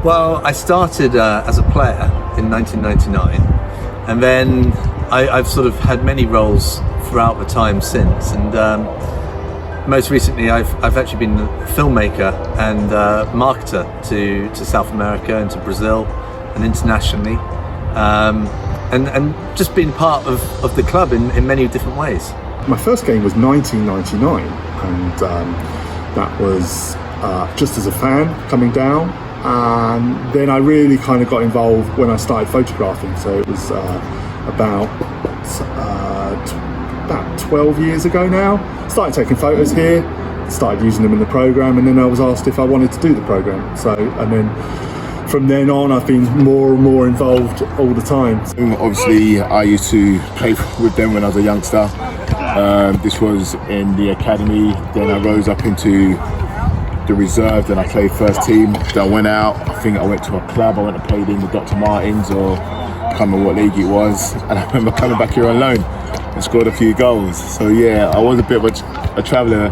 Well, I started as a player in 1999, and then I've sort of had many roles throughout the time since, and most recently I've actually been a filmmaker and marketer to South America and to Brazil and internationally, and just been part of the club in many different ways. My first game was 1999, and that was just as a fan coming down. And then I really kind of got involved when I started photographing. So it was about 12 years ago now. Started taking photos here, started using them in the programme, and then I was asked if I wanted to do the programme. So, and then from then on, I've been more and more involved all the time. Obviously, I used to play with them when I was a youngster. This was in the academy. Then I rose up into the reserve, then I played first team. Then I went out, I think I went to a club, I went and played in with Dr. Martins, or I can't remember what league it was, and I remember coming back here on loan and scored a few goals. So yeah, I was a bit of a traveller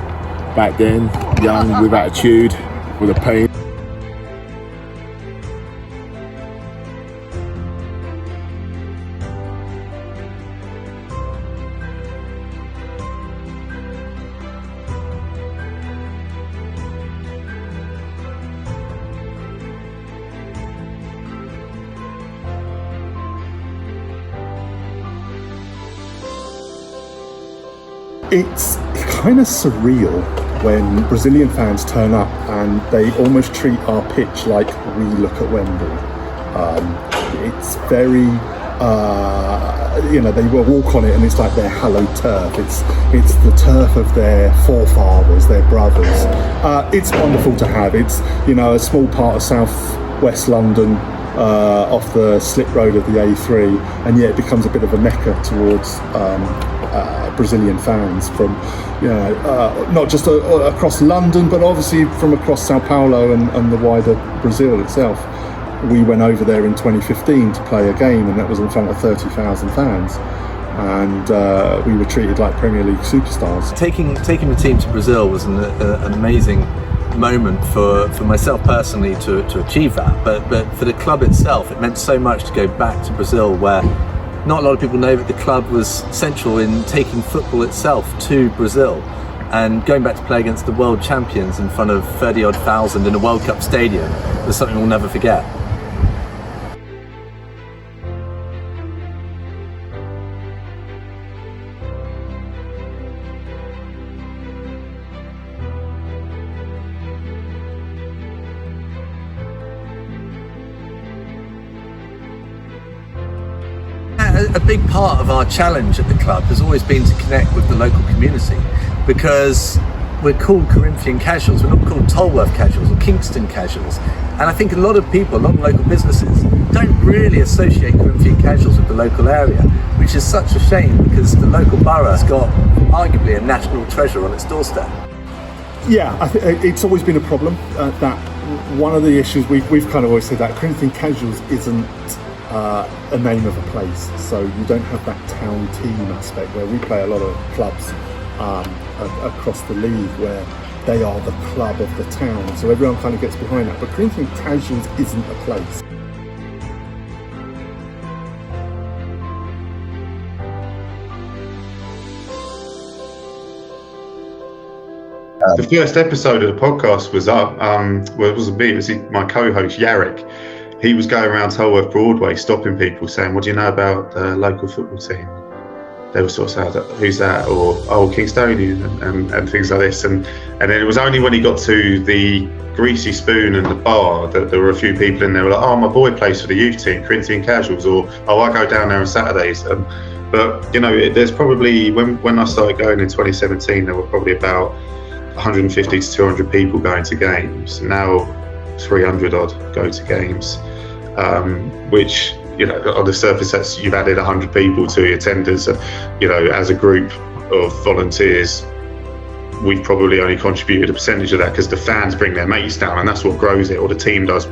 back then, young, with attitude, with a pain. It's kind of surreal when Brazilian fans turn up and they almost treat our pitch like we look at Wembley. It's very, they will walk on it and it's like their hallowed turf. It's the turf of their forefathers, their brothers. It's wonderful to have. It's, a small part of south-west London, off the slip road of the A3, and yet it becomes a bit of a mecca towards Brazilian fans from, not just across London, but obviously from across Sao Paulo and the wider Brazil itself. We went over there in 2015 to play a game, and that was in front of 30,000 fans, and we were treated like Premier League superstars. Taking the team to Brazil was an amazing moment for myself personally to achieve that, but for the club itself, it meant so much to go back to Brazil, where not a lot of people know that the club was central in taking football itself to Brazil and going back to play against the world champions in front of 30 odd thousand in a World Cup stadium was something we'll never forget. A big part of our challenge at the club has always been to connect with the local community, because we're called Corinthian casuals, we're not called Tolworth casuals or Kingston casuals, and I think a lot of people, a lot of local businesses don't really associate Corinthian casuals with the local area, which is such a shame, because the local borough has got arguably a national treasure on its doorstep. Yeah, it's always been a problem. That one of the issues we've kind of always said, that Corinthian casuals isn't a name of a place, so you don't have that town team aspect where we play a lot of clubs across the league where they are the club of the town, so everyone kind of gets behind that. But Corinthian casuals isn't a place. The first episode of the podcast was up. Well, it wasn't me, it was my co-host Yarrick. He was going around Tolworth Broadway stopping people saying, "What do you know about the local football team?" They were sort of saying, "Who's that?" or "Oh, Kingstonian," and things like this. And then it was only when he got to the Greasy Spoon and the bar that there were a few people in there who were like, "Oh, my boy plays for the youth team, Corinthian Casuals," or "Oh, I go down there on Saturdays." But there's probably, when I started going in 2017, there were probably about 150 to 200 people going to games. Now 300 odd go to games, which, on the surface, you've added 100 people to your tenders. As a group of volunteers, we've probably only contributed a percentage of that, because the fans bring their mates down, and that's what grows it, or the team does.